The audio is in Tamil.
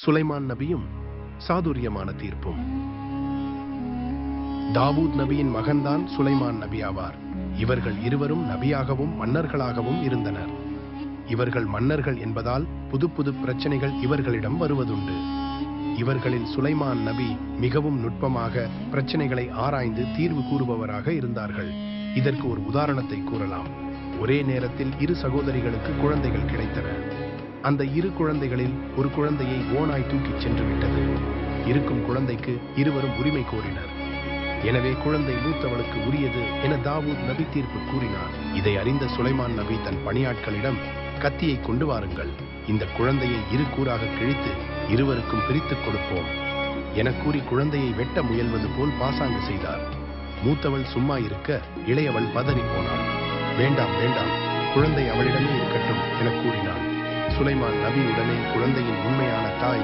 சுலைமான் நபியும் சாதுரியமான தீர்ப்பும். தாவூத் நபியின் மகன்தான் சுலைமான் நபி ஆவார். இவர்கள் இருவரும் நபியாகவும் மன்னர்களாகவும் இருந்தனர். இவர்கள் மன்னர்கள் என்பதால் புது புது பிரச்சனைகள் இவர்களிடம் வருவதுண்டு. இவர்களில் சுலைமான் நபி மிகவும் நுட்பமாக பிரச்சனைகளை ஆராய்ந்து தீர்வு கூறுபவராக இருந்தார்கள். இதற்கு ஒரு உதாரணத்தை கூறலாம். ஒரே நேரத்தில் இரு சகோதரிகளுக்கு குழந்தைகள் கிடைத்தன. அந்த இரு குழந்தைகளில் ஒரு குழந்தையை ஓநாய் தூக்கிச் சென்று விட்டது. இருக்கும் குழந்தைக்கு இருவரும் உரிமை கோரினர். எனவே குழந்தை மூத்தவளுக்கு உரியது என தாவூத் நபி தீர்ப்பு கூறினார். இதை அறிந்த சுலைமான் நபி தன் பணியாட்களிடம், கத்தியை கொண்டு வாருங்கள், இந்த குழந்தையை இரு கூறாக கிழித்து இருவருக்கும் பிரித்துக் கொடுப்போம் என கூறி குழந்தையை வெட்ட முயல்வது போல் பாசாங்கு செய்தார். மூத்தவள் சும்மா இருக்க இளையவள் பதறி போனாள். வேண்டாம் வேண்டாம், குழந்தை அவளிடமே இருக்கட்டும் என கூறினாள். சுலைமான் நபி உடனே குழந்தையின் உண்மையான தாய்